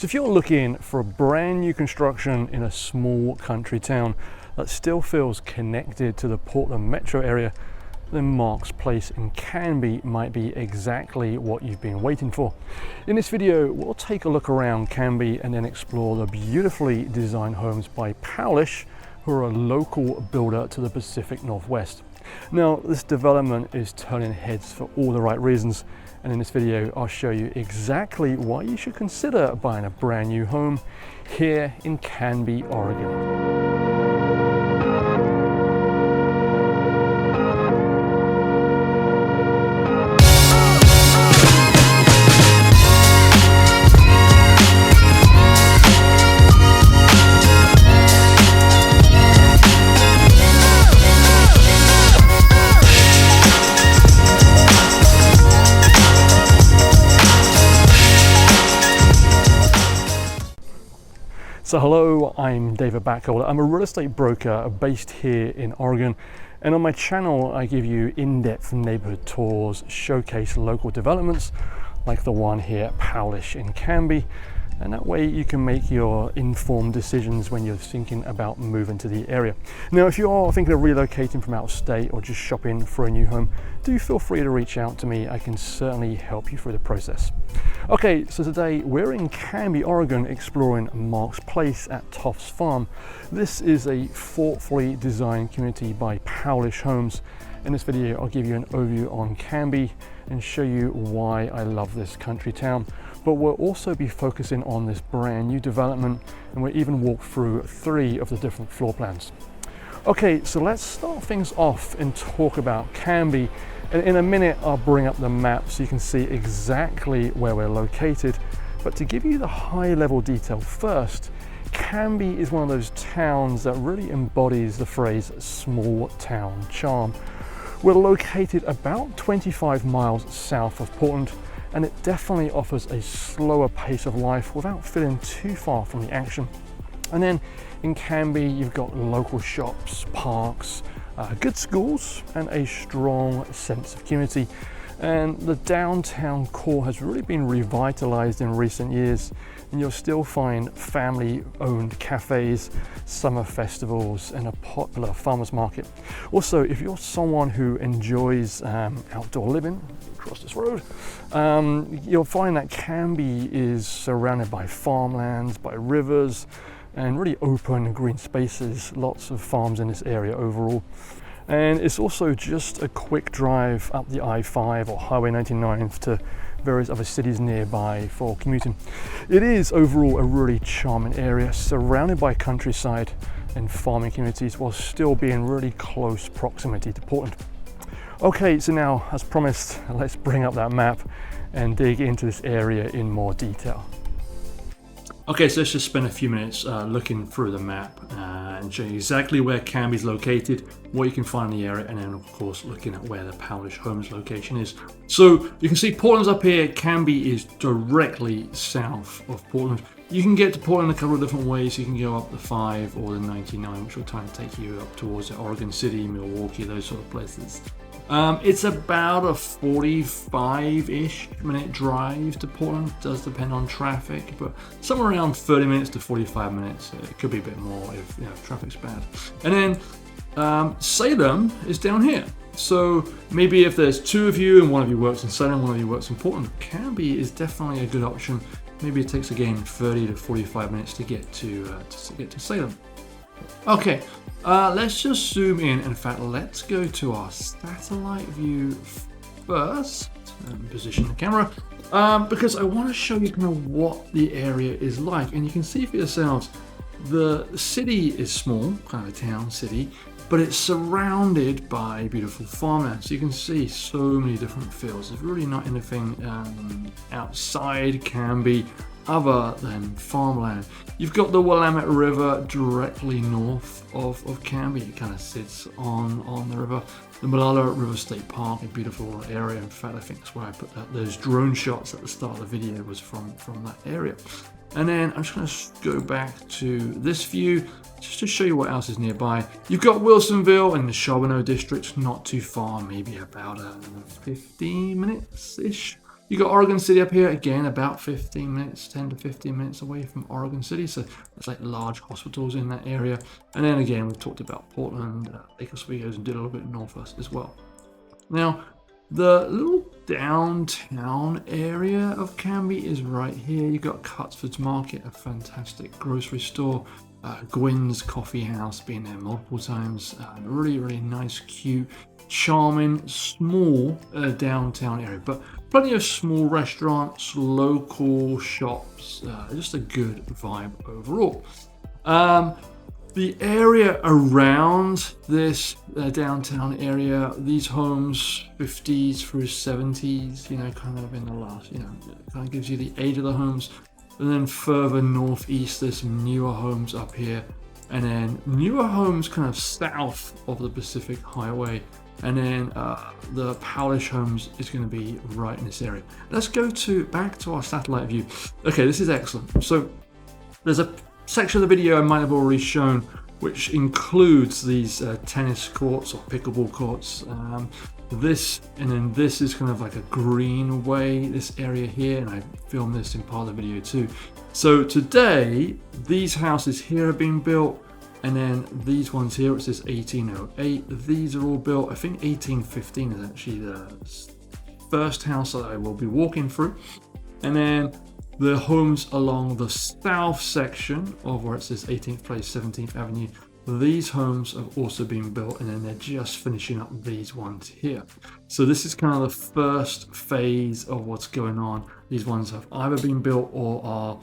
So if you're looking for a brand new construction in a small country town that still feels connected to the Portland metro area, then Mark's Place in Canby might be exactly what you've been waiting for. In this video, we'll take a look around Canby and then explore the beautifully designed homes by Pahlisch, who are a local builder to the Pacific Northwest. Now, this development is turning heads for all the right reasons, and in this video I'll show you exactly why you should consider buying a brand new home here in Canby, Oregon. So hello, I'm David Backholer. I'm a real estate broker based here in Oregon, and on my channel I give you in-depth neighborhood tours, showcase local developments like the one here at Pahlisch in Canby, and that way you can make your informed decisions when you're thinking about moving to the area. Now, if you are thinking of relocating from out of state or just shopping for a new home, do feel free to reach out to me. I can certainly help you through the process. Okay, so today we're in Canby, Oregon, exploring Mark's Place at Tofts Farm. This is a thoughtfully designed community by Pahlisch Homes. In this video, I'll give you an overview on Canby and show you why I love this country town. But we'll also be focusing on this brand new development, and we'll even walk through 3 of the different floor plans. Okay, so let's start things off and talk about Canby. And in a minute, I'll bring up the map so you can see exactly where we're located. But to give you the high level detail first, Canby is one of those towns that really embodies the phrase small town charm. We're located about 25 miles south of Portland, and it definitely offers a slower pace of life without feeling too far from the action. And then in Canby, you've got local shops, parks, good schools, and a strong sense of community. And the downtown core has really been revitalized in recent years, and you'll still find family-owned cafes, summer festivals, and a popular farmers market. Also, if you're someone who enjoys outdoor living, across this road, you'll find that Canby is surrounded by farmlands, by rivers, and really open green spaces. Lots of farms in this area overall. And it's also just a quick drive up the I-5 or Highway 99 to various other cities nearby for commuting. It is overall a really charming area, surrounded by countryside and farming communities, while still being really close proximity to Portland. Okay, so now, as promised, let's bring up that map and dig into this area in more detail. Okay, so let's just spend a few minutes looking through the map and show you exactly where Canby is located, what you can find in the area, and then of course looking at where the Pahlisch Homes location is. So you can see Portland's up here. Canby is directly south of Portland. You can get to Portland a couple of different ways. You can go up the 5 or the 99, which will try to take you up towards Oregon City, Milwaukee, those sort of places. It's about a 45-ish minute drive to Portland. It does depend on traffic, but somewhere around 30 minutes to 45 minutes. It could be a bit more if traffic's bad. And then Salem is down here. So maybe if there's 2 of you and one of you works in Salem, one of you works in Portland, Canby is definitely a good option. Maybe it takes again 30 to 45 minutes to get to Salem. Okay, let's just zoom in. In fact, let's go to our satellite view first and position the camera because I want to show you kind of what the area is like. And you can see for yourselves, the city is small, kind of a town city, but it's surrounded by beautiful farmland. So you can see so many different fields. There's really not anything outside Canby other than farmland. You've got the Willamette River directly north of Canby. It kind of sits on the river. The Pahlisch River State Park, a beautiful area. In fact, I think that's where I put those drone shots at the start of the video, was from that area. And then I'm just going to go back to this view just to show you what else is nearby. You've got Wilsonville in the Charbonneau district, not too far, maybe about 15 minutes-ish You got Oregon City up here, again, about 15 minutes, 10 to 15 minutes away from Oregon City. So there's like large hospitals in that area. And then again, we've talked about Portland, Lake Oswego, and did a little bit northwest as well. Now, the little downtown area of Canby is right here. You've got Cutsford's Market, a fantastic grocery store. Gwynn's Coffee House, been there multiple times. Really, really nice, cute, charming, small downtown area, but plenty of small restaurants, local shops, just a good vibe overall. The area around this downtown area, these homes, 50s through 70s, you know, kind of in the last, you know, it kind of gives you the age of the homes. And then further northeast, there's some newer homes up here. And then newer homes kind of south of the Pacific Highway. And then the Pahlisch Homes is going to be right in this area. Let's go back to our satellite view. Okay, this is excellent. So there's a section of the video I might have already shown, which includes these tennis courts or pickleball courts. This is kind of like a greenway, this area here, and I filmed this in part of the video too. So today, these houses here are being built, and then these ones here, it says 1808. These are all built, I think 1815 is actually the first house that I will be walking through. And then the homes along the south section of where it says 18th Place, 17th Avenue, these homes have also been built, and then they're just finishing up these ones here. So this is kind of the first phase of what's going on. These ones have either been built or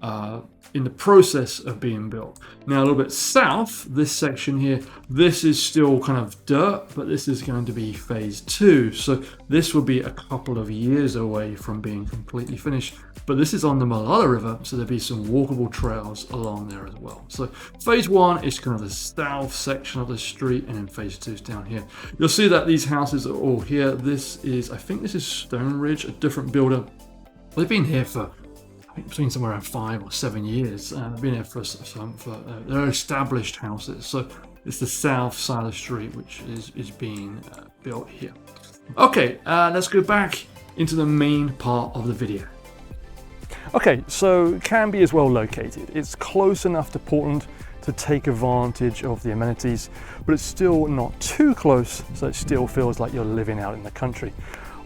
are in the process of being built. Now a little bit south, this section here, this is still kind of dirt, but this is going to be phase 2. So this will be a couple of years away from being completely finished. But this is on the Willamette River, so there'll be some walkable trails along there as well. So phase 1 is kind of the south section of the street, and then phase 2 is down here. You'll see that these houses are all here. This is, I think this is Stone Ridge, a different builder. They've been here for, I think, between somewhere around 5 or 7 years. They've been here for they're established houses. So it's the south side of the street which is being built here. Okay, let's go back into the main part of the video. Okay, so Canby is well located. It's close enough to Portland to take advantage of the amenities, but it's still not too close, so it still feels like you're living out in the country.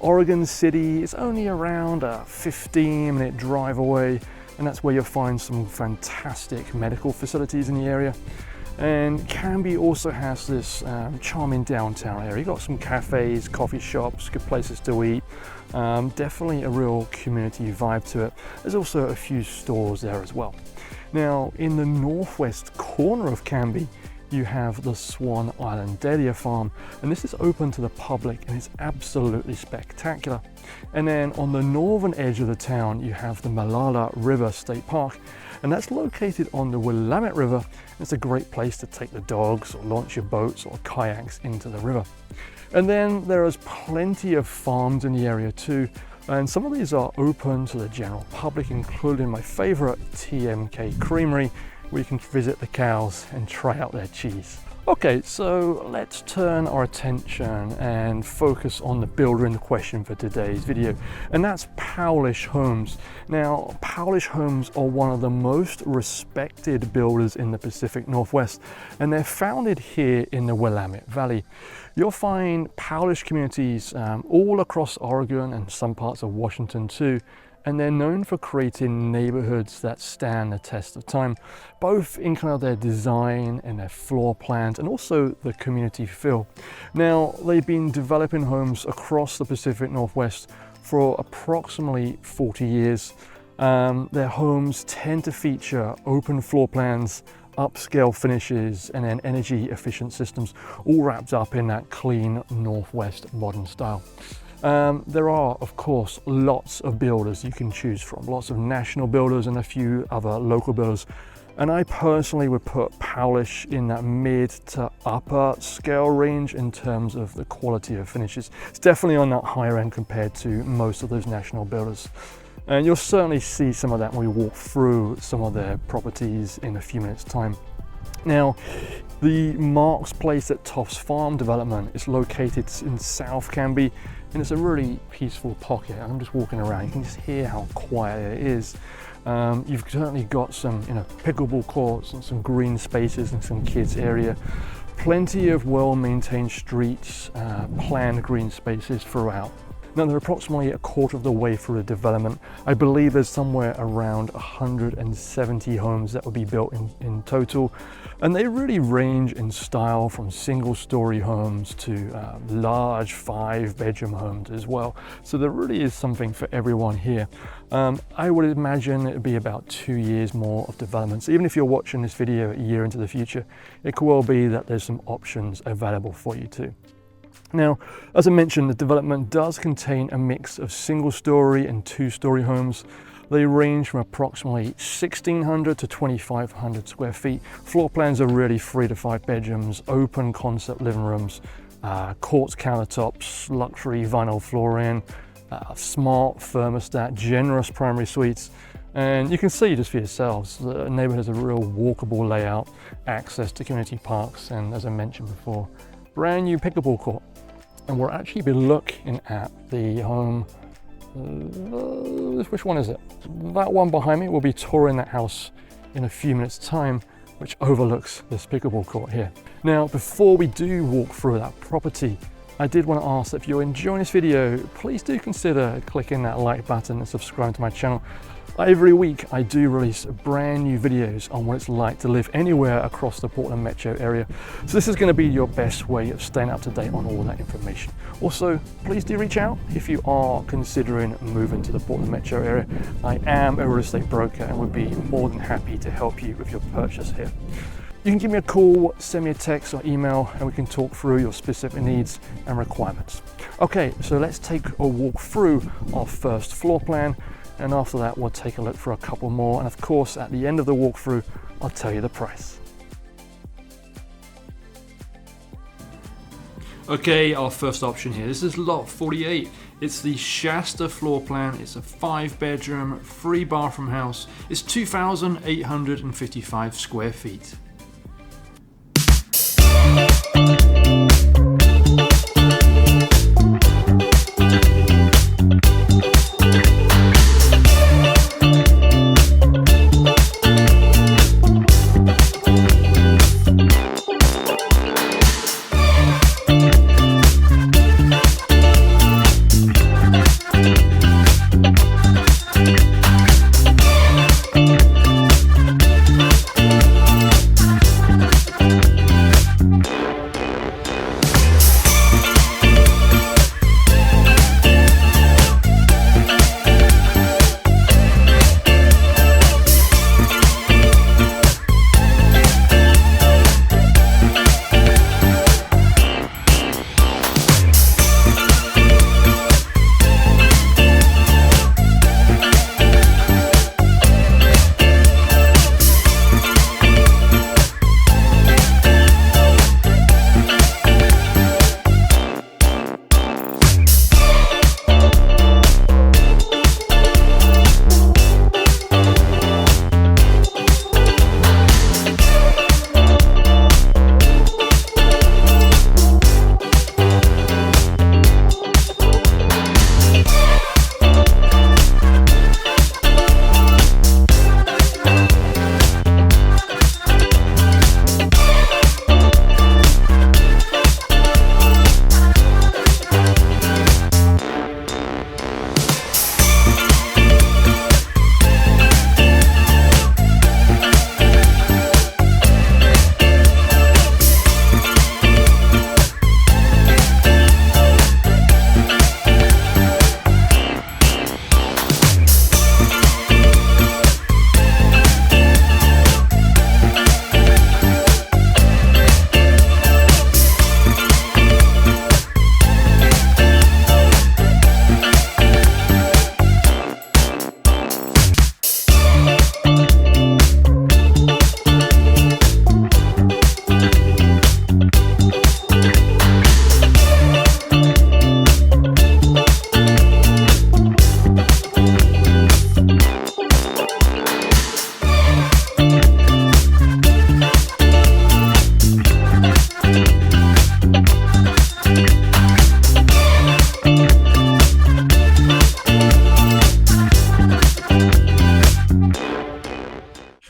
Oregon City is only around a 15-minute drive away, and that's where you'll find some fantastic medical facilities in the area. And Canby also has this charming downtown area. You've got some cafes, coffee shops, good places to eat. Definitely a real community vibe to it. There's also a few stores there as well. Now, in the northwest corner of Canby, you have the Swan Island Dahlia Farm, and this is open to the public and it's absolutely spectacular. And then on the northern edge of the town, you have the Willamette River State Park, and that's located on the Willamette River. It's a great place to take the dogs or launch your boats or kayaks into the river. And then there is plenty of farms in the area too, and some of these are open to the general public, including my favorite TMK Creamery, where you can visit the cows and try out their cheese. Okay, so let's turn our attention and focus on the builder in question for today's video, and that's Pahlisch Homes. Now, Pahlisch Homes are one of the most respected builders in the Pacific Northwest, and they're founded here in the Willamette Valley. You'll find Pahlisch communities all across Oregon and some parts of Washington too, and they're known for creating neighborhoods that stand the test of time, both in kind of their design and their floor plans, and also the community feel. Now, they've been developing homes across the Pacific Northwest for approximately 40 years. Their homes tend to feature open floor plans, upscale finishes, and then energy efficient systems, all wrapped up in that clean Northwest modern style. There are, of course, lots of builders you can choose from, lots of national builders and a few other local builders. And I personally would put Pahlisch in that mid to upper scale range in terms of the quality of finishes. It's definitely on that higher end compared to most of those national builders. And you'll certainly see some of that when we walk through some of their properties in a few minutes' time. Now, The Mark's Place at Toff's Farm development is located in South Canby, and it's a really peaceful pocket. I'm just walking around, you can just hear how quiet it is. You've certainly got some pickleball courts and some green spaces and some kids area. Plenty of well-maintained streets, planned green spaces throughout. Now they're approximately a quarter of the way through the development. I believe there's somewhere around 170 homes that will be built in total. And they really range in style from single-story homes to large 5-bedroom homes as well. So there really is something for everyone here. I would imagine it would be about 2 years more of development. So even if you're watching this video a year into the future, it could well be that there's some options available for you too. Now, as I mentioned, the development does contain a mix of single-story and 2-story homes. They range from approximately 1,600 to 2,500 square feet. Floor plans are really 3 to 5 bedrooms, open concept living rooms, quartz countertops, luxury vinyl flooring, smart thermostat, generous primary suites. And you can see just for yourselves, the neighborhood has a real walkable layout, access to community parks, and as I mentioned before, brand new pickleball court. And we'll actually be looking at the home, which one is it? That one behind me. We'll be touring that house in a few minutes time, which overlooks this pickleball court here. Now, before we do walk through that property, I did want to ask that if you're enjoying this video, please do consider clicking that like button and subscribing to my channel. Every week I do release brand new videos on what it's like to live anywhere across the Portland metro area. So this is going to be your best way of staying up to date on all that information. Also, please do reach out if you are considering moving to the Portland metro area. I am a real estate broker and would be more than happy to help you with your purchase here. You can give me a call, send me a text or email, and we can talk through your specific needs and requirements. Okay, so let's take a walk through our first floor plan. And after that, we'll take a look for a couple more. And of course, at the end of the walkthrough, I'll tell you the price. Okay, our first option here. This is lot 48. It's the Shasta floor plan. It's a 5-bedroom, 3-bathroom house. It's 2,855 square feet.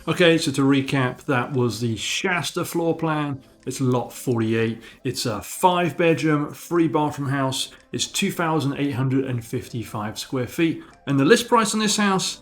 Okay, so to recap, that was the Shasta floor plan. It's lot 48. It's a 5-bedroom, 3-bathroom house. It's 2,855 square feet. And the list price on this house,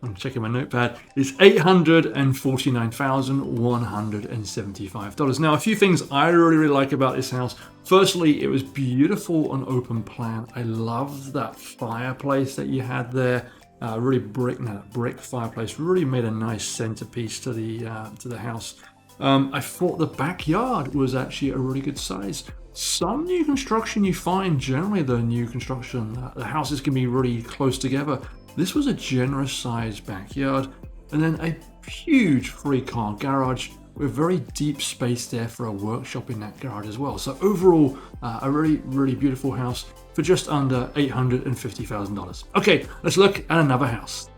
I'm checking my notepad, is $849,175. Now, a few things I really like about this house. Firstly, it was beautiful on open plan. I loved that fireplace that you had there. Really brick fireplace. Really made a nice centerpiece to the house. I thought the backyard was actually a really good size. Some new construction you find, generally the new construction, the houses can be really close together. This was a generous sized backyard, and then a huge 3-car garage with very deep space there for a workshop in that garage as well. So overall, a really beautiful house for just under $850,000. Okay, let's look at another house.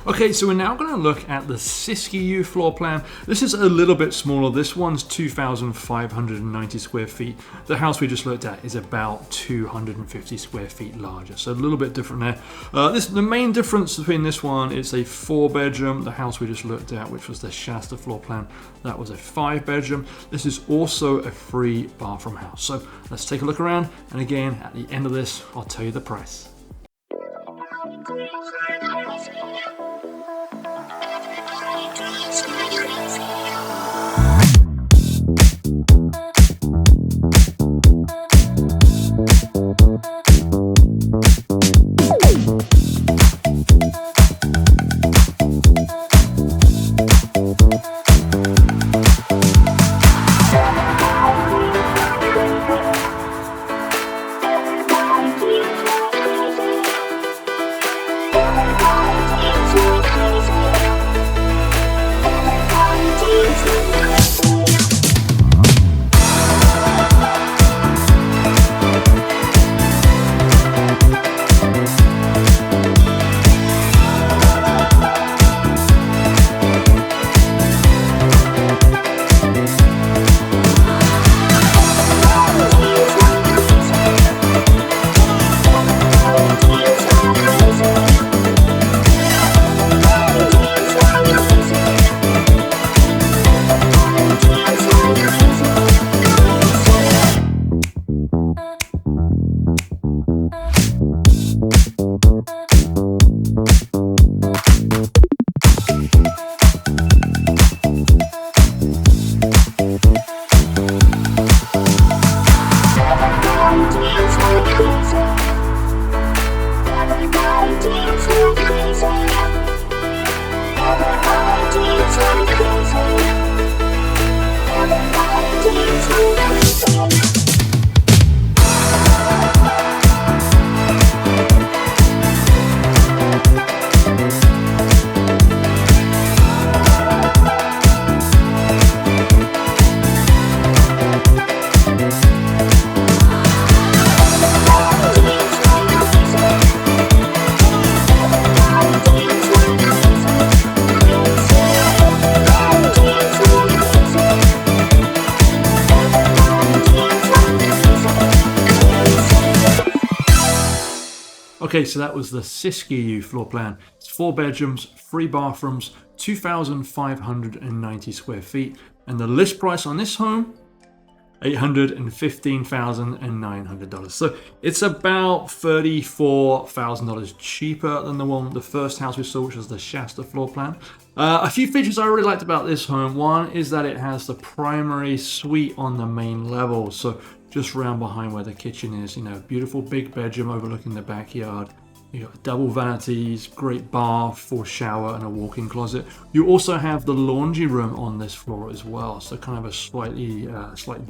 Okay, so we're now going to look at the Siskiyou floor plan. This is a little bit smaller. This one's 2,590 square feet. The house we just looked at is about 250 square feet larger, so a little bit different there. The main difference between this one is a 4-bedroom. The house we just looked at, which was the Shasta floor plan, that was a 5-bedroom. This is also a 3-bathroom house. So let's take a look around, and again, at the end of this, I'll tell you the price. Okay, so that was the Siskiyou floor plan. It's 4 bedrooms, 3 bathrooms, 2,590 square feet. And the list price on this home, $815,900. So it's about $34,000 cheaper than the first house we saw, which was the Shasta floor plan. A few features I really liked about this home. One is that it has the primary suite on the main level. So just around behind where the kitchen is, beautiful big bedroom overlooking the backyard. You got double vanities, great bath, full shower, and a walk-in closet. You also have the laundry room on this floor as well, so kind of a slight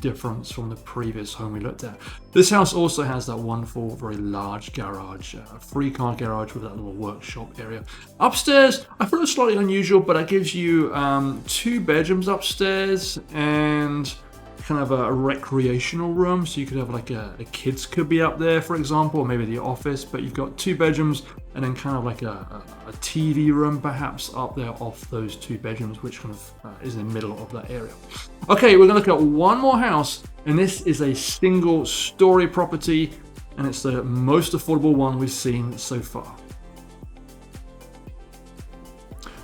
difference from the previous home we looked at. This house also has that wonderful, very large garage, 3-car garage with that little workshop area. Upstairs, I thought it was slightly unusual, but it gives you 2 bedrooms upstairs and kind of a recreational room, so you could have like a kids could be up there, for example, or maybe the office, but you've got 2 bedrooms and then kind of like a TV room perhaps up there off those 2 bedrooms, which kind of is in the middle of that area. Okay, we're gonna look at one more house, and this is a single story property, and it's the most affordable one we've seen so far.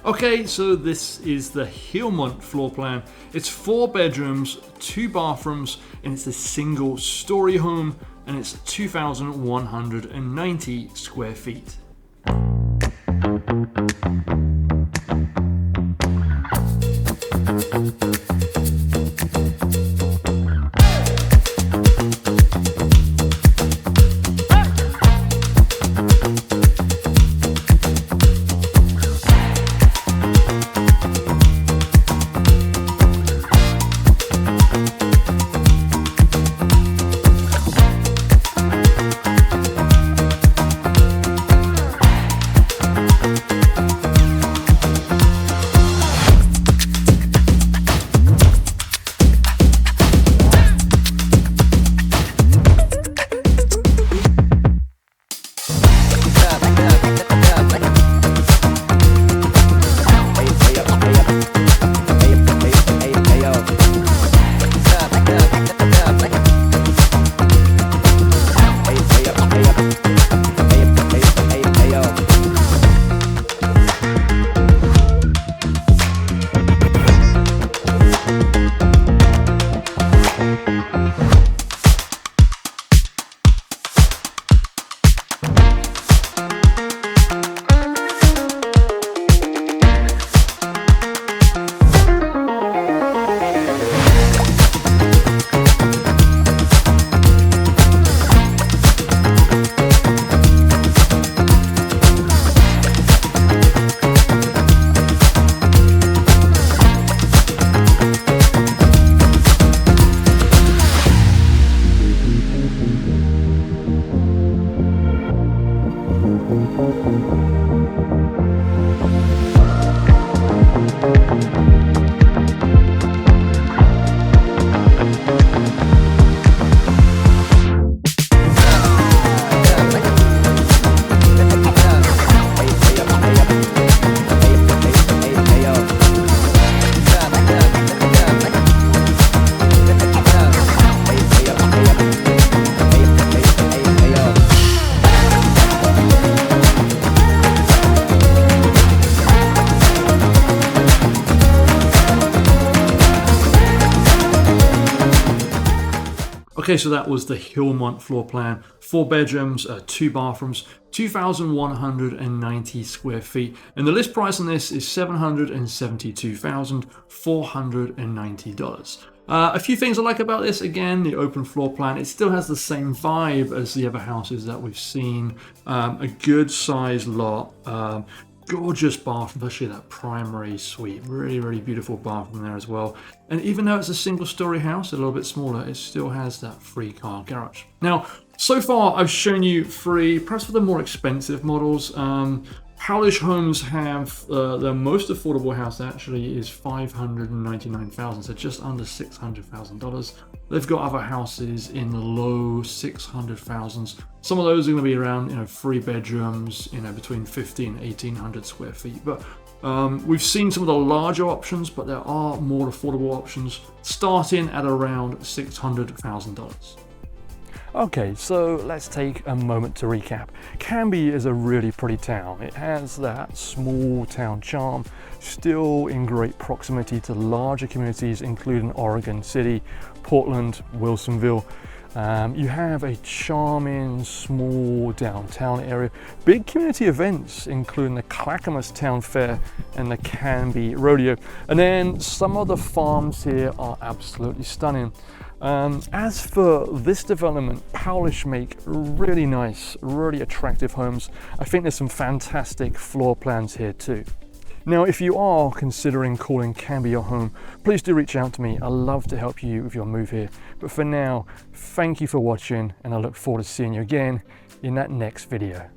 Okay, so this is the Willamette floor plan. It's 4 bedrooms, 2 bathrooms, and it's a single story home, and it's 2,190 square feet. Okay, so that was the Willamette floor plan. 4 bedrooms, 2 bathrooms, 2,190 square feet. And the list price on this is $772,490. A few things I like about this. Again, the open floor plan. It still has the same vibe as the other houses that we've seen. A good sized lot. Gorgeous bathroom, especially that primary suite. Really, really beautiful bathroom there as well. And even though it's a single story house, a little bit smaller, it still has that 3-car garage. Now, so far I've shown you 3, perhaps for the more expensive models. Pahlisch Homes have the most affordable house actually is $599,000, so just under $600,000. They've got other houses in the low $600,000s. Some of those are going to be around, 3 bedrooms, between 1,500 and 1,800 square feet. But we've seen some of the larger options, but there are more affordable options starting at around $600,000. Okay, so let's take a moment to recap. Canby is a really pretty town. It has that small town charm, still in great proximity to larger communities including Oregon City, Portland, Wilsonville. You have a charming small downtown area, big community events including the Clackamas Town Fair and the Canby Rodeo, and then some of the farms here are absolutely stunning. As for this development, Pahlisch make really nice, really attractive homes. I think there's some fantastic floor plans here too. Now, if you are considering calling Canby your home, please do reach out to me. I'd love to help you with your move here. But for now, thank you for watching, and I look forward to seeing you again in that next video.